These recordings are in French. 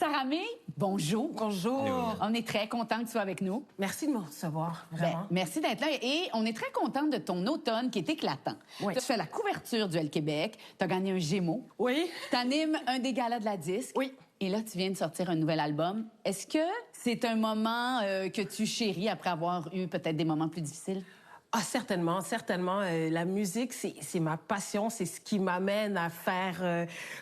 Sarah May, bonjour. Bonjour. Hello. On est très content que tu sois avec nous. Merci de me recevoir, vraiment. Merci d'être là et on est très contente de ton automne qui est éclatant. Oui. Tu fais la couverture du L Québec, tu as gagné un Gémeaux, Oui. tu animes un des galas de la disque. Oui. Et là, tu viens de sortir un nouvel album. Est-ce que c'est un moment que tu chéris après avoir eu peut-être des moments plus difficiles? Ah, certainement, certainement. La musique, c'est ma passion, c'est ce qui m'amène à faire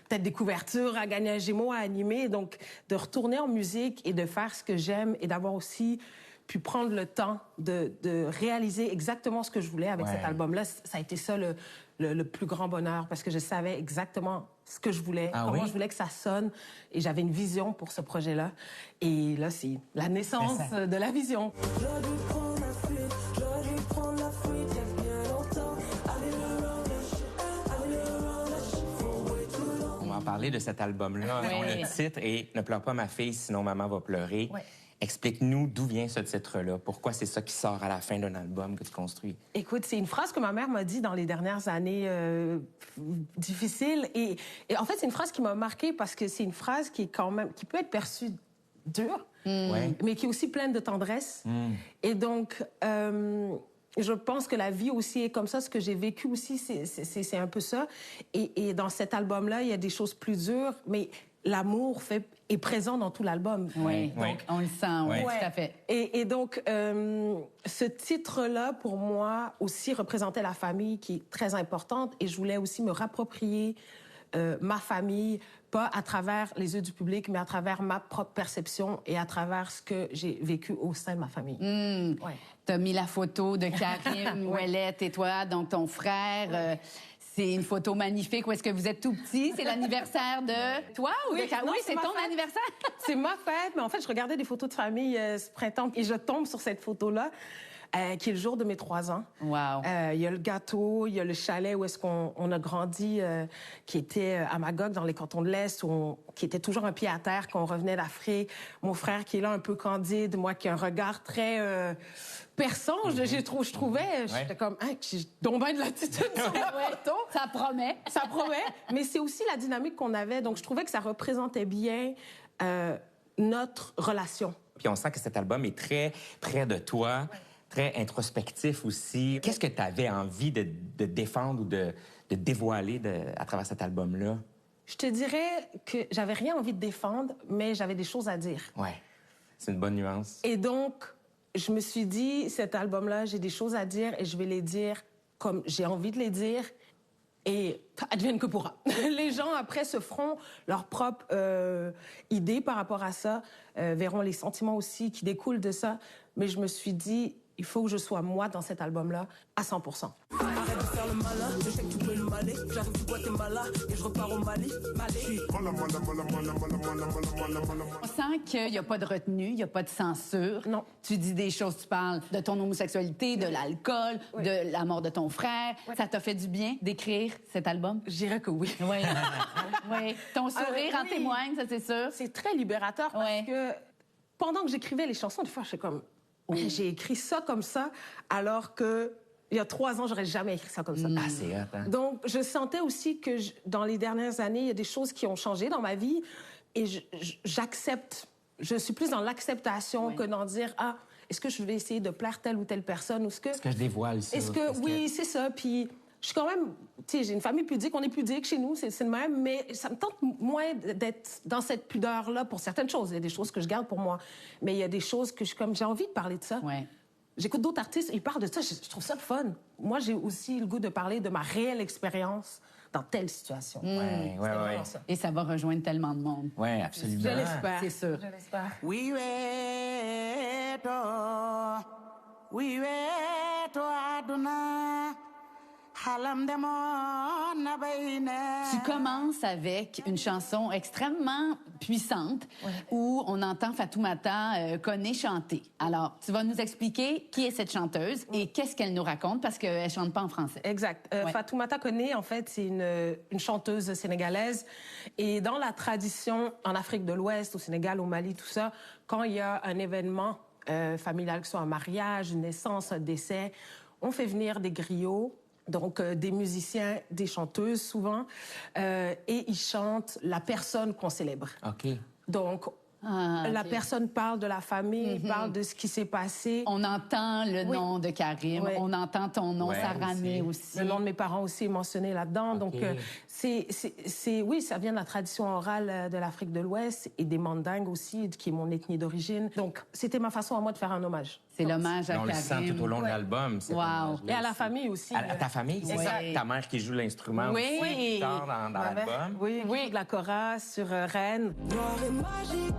peut-être des couvertures, à gagner un Gémeaux, à animer. Donc, de retourner en musique et de faire ce que j'aime et d'avoir aussi pu prendre le temps de réaliser exactement ce que je voulais avec Ouais. cet album-là, ça a été ça le plus grand bonheur parce que je savais exactement ce que je voulais, Ah comment oui? je voulais que ça sonne et j'avais une vision pour ce projet-là. Et là, c'est la naissance de la vision. On va en parler de cet album-là, Ouais. dont le titre est « Ne pleure pas ma fille, sinon maman va pleurer Ouais. ». Explique-nous d'où vient ce titre-là. Pourquoi c'est ça qui sort à la fin d'un album que tu construis? Écoute, c'est une phrase que ma mère m'a dit dans les dernières années difficiles. Et en fait, c'est une phrase qui m'a marquée parce que c'est une phrase qui est quand même, qui peut être perçue dure, Ouais. mais qui est aussi pleine de tendresse. Et donc, je pense que la vie aussi est comme ça. Ce que j'ai vécu aussi, c'est un peu ça. Et dans cet album-là, il y a des choses plus dures, mais l'amour est présent dans tout l'album. Oui, Ouais. donc on le sent, oui, Ouais. tout à fait. Et donc, ce titre-là, pour moi, aussi représentait la famille qui est très importante. Et je voulais aussi me rapproprier ma famille, pas à travers les yeux du public, mais à travers ma propre perception et à travers ce que j'ai vécu au sein de ma famille. Ouais. Tu as mis la photo de Karine, Ouellette et toi, donc ton frère. C'est une photo magnifique où est-ce que vous êtes tout petit. C'est l'anniversaire de toi ou de Karine? non, Oui, c'est ma ton fête. anniversaire. C'est ma fête, mais en fait, je regardais des photos de famille ce printemps et je tombe sur cette photo-là, qui est le jour de mes 3 ans. Wow. Il y a le gâteau, il y a le chalet où est-ce qu'on a grandi, qui était à Magog, dans les cantons de l'Est, qui était toujours un pied à terre, qu'on revenait d'Afrique. Mon frère qui est là un peu candide, moi qui a un regard très perçant, je trouvais. J'étais comme, hein, j'ai donc bien de l'attitude sur la photo. Ça promet. Ça promet, mais c'est aussi la dynamique qu'on avait. Donc, je trouvais que ça représentait bien notre relation. Puis on sent que cet album est très près de toi, très introspectif aussi. Qu'est-ce que tu avais envie de défendre ou de dévoiler à travers cet album-là? Je te dirais que j'avais rien envie de défendre, mais j'avais des choses à dire. Ouais, c'est une bonne nuance. Et donc, je me suis dit, cet album-là, j'ai des choses à dire et je vais les dire comme j'ai envie de les dire. Et advienne que pourra. Les gens, après, se feront leur propre idée par rapport à ça, verront les sentiments aussi qui découlent de ça. Mais je me suis dit, il faut que je sois moi dans cet album-là à 100%. Arrête de faire le malin, je sais que tu peux le maler. J'arrive du Guatemala et je repars au Mali. On sent qu'il n'y a pas de retenue, il n'y a pas de censure. Non. Tu dis des choses, tu parles de ton homosexualité, de l'alcool, Oui. de la mort de ton frère. Oui. Ça t'a fait du bien d'écrire cet album? Je dirais que oui. Oui. Oui. Ton sourire en oui. témoigne, ça c'est sûr. C'est très libérateur parce Ouais. que pendant que j'écrivais les chansons, des fois, je suis comme, j'ai écrit ça comme ça, alors que il y a 3 ans, j'aurais jamais écrit ça comme ça. Ah, c'est hot, hein? Donc, je sentais aussi que dans les dernières années, il y a des choses qui ont changé dans ma vie et j'accepte. Je suis plus dans l'acceptation Oui. que d'en dire, ah, est-ce que je vais essayer de plaire telle ou telle personne ou est-ce que... Est-ce que je dévoile ça? Est-ce que... Oui, c'est ça. Puis, je suis quand même... Tu sais, j'ai une famille pudique, on est pudique chez nous, c'est le même, mais ça me tente moins d'être dans cette pudeur-là pour certaines choses. Il y a des choses que je garde pour moi, mais il y a des choses que j'ai envie de parler de ça. Ouais. J'écoute d'autres artistes, ils parlent de ça, je trouve ça le fun. Moi, j'ai aussi le goût de parler de ma réelle expérience dans telle situation. Ouais, C'était ouais. vraiment ça. Et ça va rejoindre tellement de monde. Ouais, absolument. Je l'espère. C'est sûr. Je l'espère. Oui, oui, aduna. Halam demo na bayna. Tu commences avec une chanson extrêmement puissante où on entend Fatoumata Koné chanter. Alors, tu vas nous expliquer qui est cette chanteuse et qu'est-ce qu'elle nous raconte parce qu'elle chante pas en français. Exact. Ouais. Fatoumata Koné, en fait, c'est une chanteuse sénégalaise. Et dans la tradition en Afrique de l'Ouest, au Sénégal, au Mali, tout ça, quand il y a un événement familial, que ce soit un mariage, une naissance, un décès, on fait venir des griots, donc des musiciens, des chanteuses souvent, et ils chantent la personne qu'on célèbre. OK. Donc, la personne parle de la famille, parle de ce qui s'est passé. On entend le nom de Karim, Ouais. on entend ton nom, Ouais, Saramé aussi. Le nom de mes parents aussi est mentionné là-dedans. Donc, oui, ça vient de la tradition orale de l'Afrique de l'Ouest et des Mandingues aussi, qui est mon ethnie d'origine. Donc, c'était ma façon à moi de faire un hommage. C'est l'hommage à On le Karim. sent tout au long de l'album. cet Wow. hommage-là Et à la aussi. famille aussi. À ta famille, c'est ça? Ouais. Ta mère qui joue l'instrument Oui. aussi plus tard dans Ma mère, l'album. oui, de la chora sur Rennes. Noir et magique,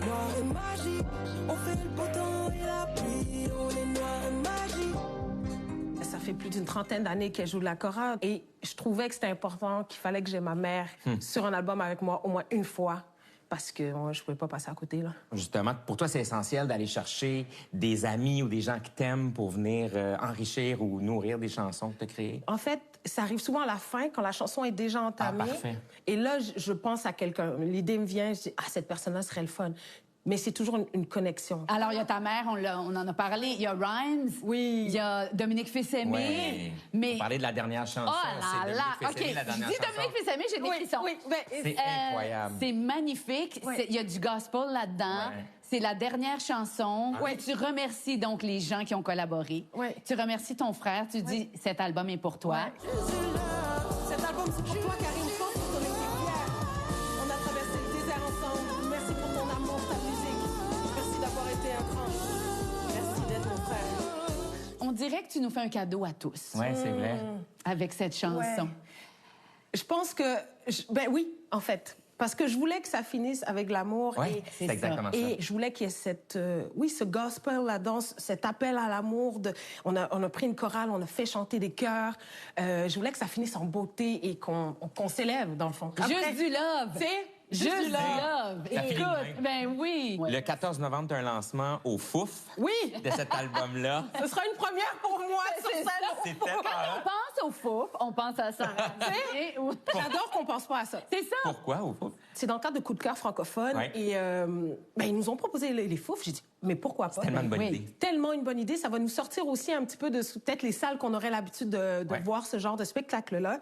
noir et magique. On fait le beau temps et la pluie, on est noir et magique. Ça fait plus d'une trentaine d'années qu'elle joue de la chora et je trouvais que c'était important, qu'il fallait que j'ai ma mère sur un album avec moi au moins une fois parce que moi, je pouvais pas passer à côté, là. Justement, pour toi, c'est essentiel d'aller chercher des amis ou des gens qui t'aiment pour venir enrichir ou nourrir des chansons que tu as créées? En fait, ça arrive souvent à la fin, quand la chanson est déjà entamée. Ah, parfait. Et là, je pense à quelqu'un. L'idée me vient, je dis, cette personne-là serait le fun. Mais c'est toujours une connexion. Alors, il y a ta mère, on en a parlé. Il y a Rhymes. Oui. Il y a Dominique Fils-Aimé. Ouais. Mais... On parlait de la dernière chanson. Oh là c'est là! Dominique OK, Fils-Aimé, la je dernière dis chanson. Dominique Fils-Aimé, j'ai des frissons. C'est incroyable. C'est magnifique. Ouais. Il y a du gospel là-dedans. Ouais. C'est la dernière chanson. Ouais. Tu remercies donc les gens qui ont collaboré. Ouais. Tu remercies ton frère. Tu dis, cet album est pour toi. Cet album, c'est pour toi, Karim. Je pense qu'on était fiers. On a traversé le désert ensemble. Merci pour ton amour, ta musique. Merci d'avoir été un grand. Merci d'être mon frère. On dirait que tu nous fais un cadeau à tous Oui, c'est vrai. avec cette chanson. Ouais. Je pense que... Ben oui, en fait. Parce que je voulais que ça finisse avec l'amour. Oui, Et c'est exactement ça. Et je voulais qu'il y ait ce gospel là-dedans, cet appel à l'amour. On a pris une chorale, on a fait chanter des chœurs. Je voulais que ça finisse en beauté et qu'on s'élève, dans le fond. Juste du love. C'est Juste du love. Ça finit Écoute, bien. ben oui. Le 14 novembre, tu as un lancement au Fouf Oui, de cet album-là. ce sera une première pour moi sur scène. C'était Quand on pense au fouf, on pense à ça. J'adore qu'on pense pas à ça. C'est ça. Pourquoi au Fouf? C'est dans le cadre de Coup de cœur francophone. Ouais. Et ils nous ont proposé les fouf. J'ai dit, mais pourquoi pas? Tellement une bonne Oui. idée. Tellement une bonne idée. Ça va nous sortir aussi un petit peu de peut-être les salles qu'on aurait l'habitude de Ouais. voir ce genre de spectacle-là.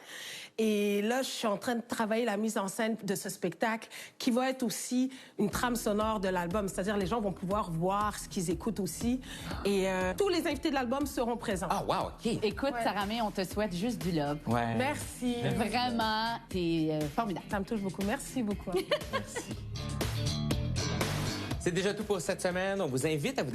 Et là, je suis en train de travailler la mise en scène de ce spectacle qui va être aussi une trame sonore de l'album. C'est-à-dire les gens vont pouvoir voir ce qu'ils écoutent aussi. Et tous les invités de l'album seront présents. Ah, wow, OK. Écoute, Saramé, on te souhaite juste du love. Ouais. Merci. Vraiment, t'es formidable. Ça me touche beaucoup. Merci beaucoup. C'est déjà tout pour cette semaine. On vous invite à vous